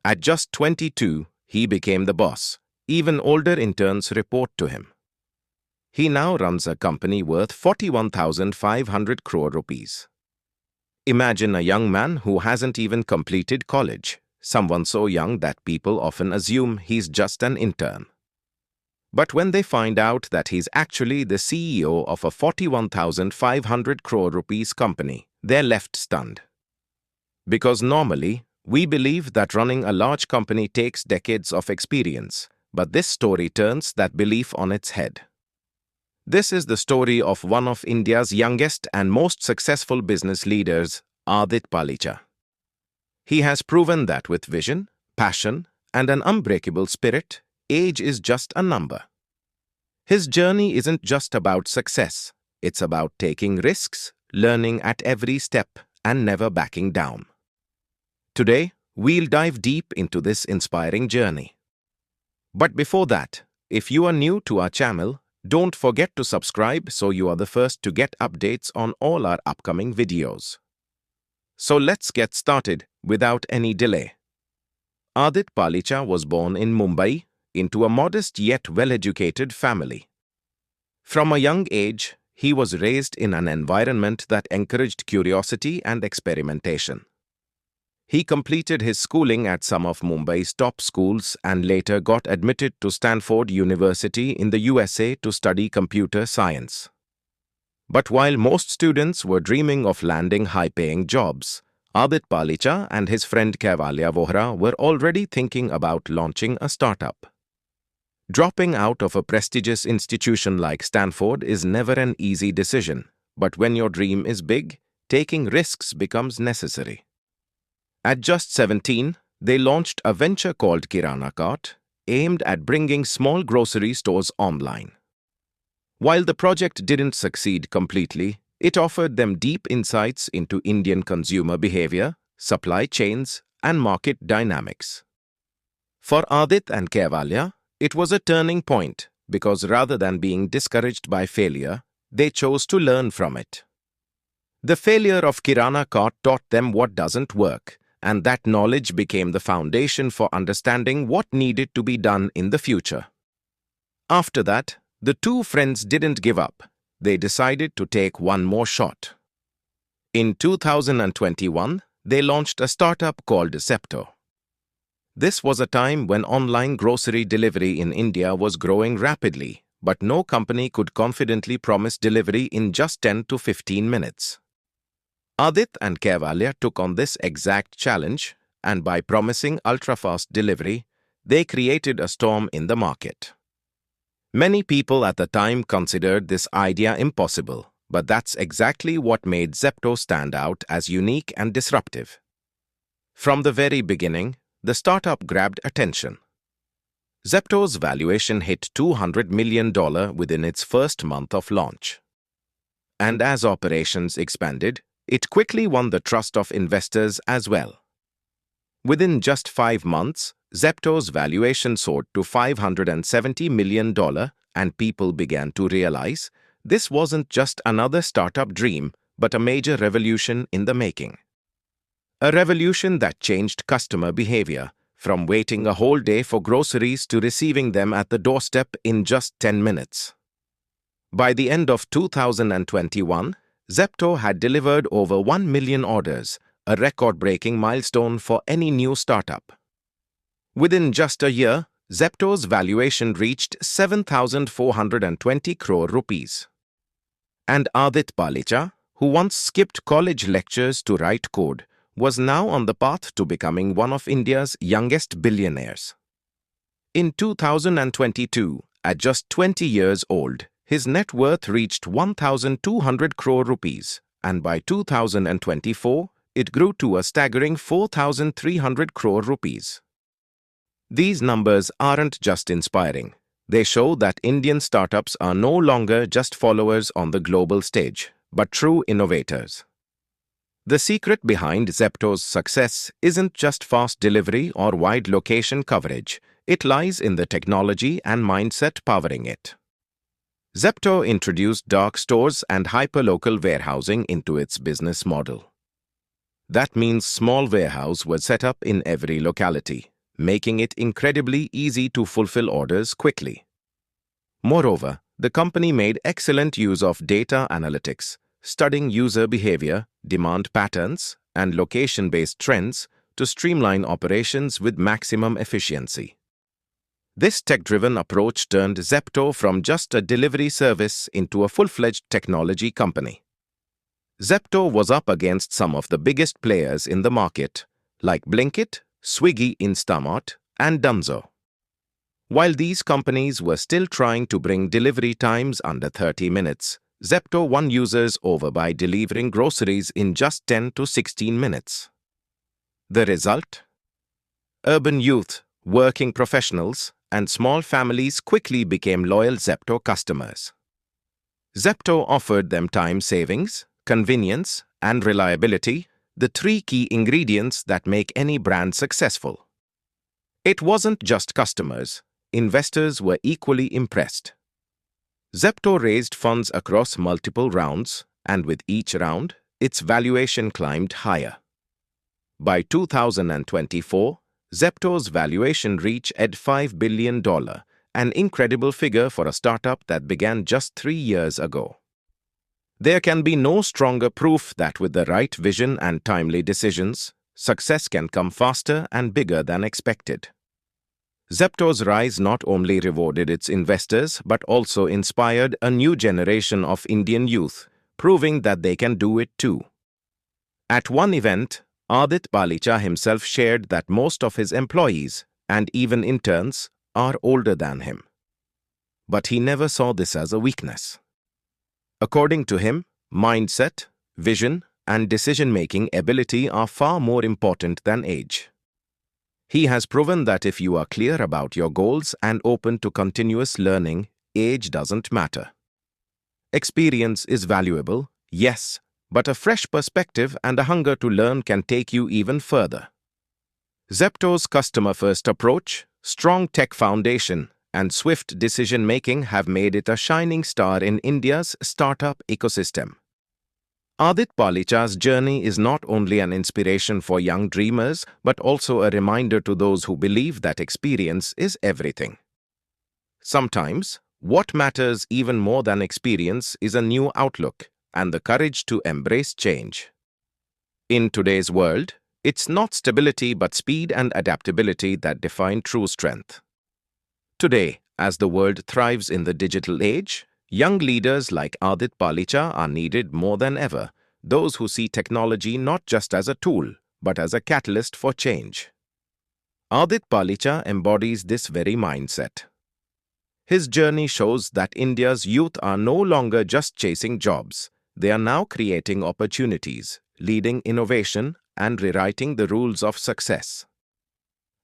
At just 22, he became the boss. Even older interns report to him. He now runs a company worth 41,500 crore rupees. Imagine a young man who hasn't even completed college, someone so young that people often assume he's just an intern. But when they find out that he's actually the CEO of a 41,500 crore rupees company, they're left stunned. Because normally, we believe that running a large company takes decades of experience, but this story turns that belief on its head. This is the story of one of India's youngest and most successful business leaders, Adit Palicha. He has proven that with vision, passion, and an unbreakable spirit, age is just a number. His journey isn't just about success, it's about taking risks, learning at every step, and never backing down. Today, we'll dive deep into this inspiring journey. But before that, if you are new to our channel, don't forget to subscribe so you are the first to get updates on all our upcoming videos. So let's get started without any delay. Adit Palicha was born in Mumbai into a modest yet well-educated family. From a young age, he was raised in an environment that encouraged curiosity and experimentation. He completed his schooling at some of Mumbai's top schools and later got admitted to Stanford University in the USA to study computer science. But while most students were dreaming of landing high-paying jobs, Adit Palicha and his friend 𝐟𝐨𝐥𝐿 were already thinking about launching a startup. Dropping out of a prestigious institution like Stanford is never an easy decision, but when your dream is big, taking risks becomes necessary. At just 17, they launched a venture called Kirana Cart, aimed at bringing small grocery stores online. While the project didn't succeed completely, it offered them deep insights into Indian consumer behavior, supply chains, and market dynamics. For Adit and 𝐟𝐨𝐿, it was a turning point because rather than being discouraged by failure, they chose to learn from it. The failure of Kirana Cart taught them what doesn't work, and that knowledge became the foundation for understanding what needed to be done in the future. After that, the two friends didn't give up. They decided to take one more shot. In 2021, they launched a startup called Zepto. This was a time when online grocery delivery in India was growing rapidly, but no company could confidently promise delivery in just 10 to 15 minutes. Adit and 𝐟𝐨𝐿 took on this exact challenge, and by promising ultra-fast delivery, they created a storm in the market. Many people at the time considered this idea impossible, but that's exactly what made Zepto stand out as unique and disruptive. From the very beginning, the startup grabbed attention. Zepto's valuation hit $200 million within its first month of launch. And as operations expanded, it quickly won the trust of investors as well. Within just 5 months, Zepto's valuation soared to $570 million, and people began to realize this wasn't just another startup dream, but a major revolution in the making. A revolution that changed customer behavior, from waiting a whole day for groceries to receiving them at the doorstep in just 10 minutes. By the end of 2021, Zepto had delivered over 1 million orders, a record-breaking milestone for any new startup. Within just a year, Zepto's valuation reached 7,420 crore rupees. And Adit Palicha, who once skipped college lectures to write code, was now on the path to becoming one of India's youngest billionaires. In 2022, at just 20 years old, his net worth reached 1,200 crore rupees, and by 2024, it grew to a staggering 4,300 crore rupees. These numbers aren't just inspiring. They show that Indian startups are no longer just followers on the global stage, but true innovators. The secret behind Zepto's success isn't just fast delivery or wide location coverage. It lies in the technology and mindset powering it. Zepto introduced dark stores and hyperlocal warehousing into its business model. That means small warehouses were set up in every locality, making it incredibly easy to fulfill orders quickly. Moreover, the company made excellent use of data analytics, studying user behavior, demand patterns, and location-based trends to streamline operations with maximum efficiency. This tech-driven approach turned Zepto from just a delivery service into a full-fledged technology company. Zepto was up against some of the biggest players in the market, like Blinkit, Swiggy, Instamart, and 𝐮𝐸𝐿. While these companies were still trying to bring delivery times under 30 minutes, Zepto won users over by delivering groceries in just 10 to 16 minutes. The result? Urban youth, working professionals, and small families quickly became loyal Zepto customers. Zepto offered them time savings, convenience, and reliability, the three key ingredients that make any brand successful. It wasn't just customers. Investors were equally impressed. Zepto raised funds across multiple rounds, and with each round, its valuation climbed higher. By 2024, Zepto's valuation reached $5 billion, an incredible figure for a startup that began just 3 years ago. There can be no stronger proof that with the right vision and timely decisions, success can come faster and bigger than expected. Zepto's rise not only rewarded its investors but also inspired a new generation of Indian youth, proving that they can do it too. At one event, Adit Palicha himself shared that most of his employees, and even interns, are older than him. But he never saw this as a weakness. According to him, mindset, vision, and decision-making ability are far more important than age. He has proven that if you are clear about your goals and open to continuous learning, age doesn't matter. Experience is valuable, yes, but a fresh perspective and a hunger to learn can take you even further. Zepto's customer-first approach, strong tech foundation, and swift decision-making have made it a shining star in India's startup ecosystem. Adit Palicha's journey is not only an inspiration for young dreamers, but also a reminder to those who believe that experience is everything. Sometimes, what matters even more than experience is a new outlook and the courage to embrace change. In today's world, it's not stability but speed and adaptability that define true strength. Today, as the world thrives in the digital age, young leaders like Adit Palicha are needed more than ever, those who see technology not just as a tool, but as a catalyst for change. Adit Palicha embodies this very mindset. His journey shows that India's youth are no longer just chasing jobs. They are now creating opportunities, leading innovation, and rewriting the rules of success.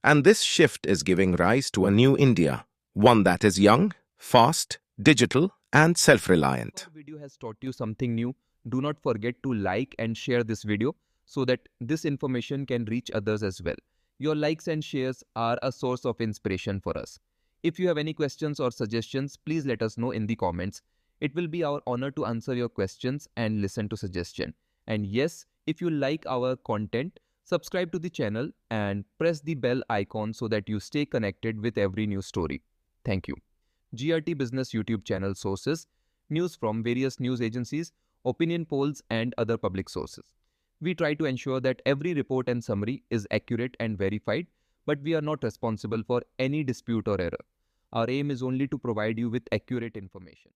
And this shift is giving rise to a new India, one that is young, fast, digital, and self-reliant. If the video has taught you something new, do not forget to like and share this video so that this information can reach others as well. Your likes and shares are a source of inspiration for us. If you have any questions or suggestions, please let us know in the comments. It will be our honor to answer your questions and listen to suggestions. And yes, if you like our content, subscribe to the channel and press the bell icon so that you stay connected with every new story. Thank you. GRT Business YouTube channel sources, news from various news agencies, opinion polls and other public sources. We try to ensure that every report and summary is accurate and verified, but we are not responsible for any dispute or error. Our aim is only to provide you with accurate information.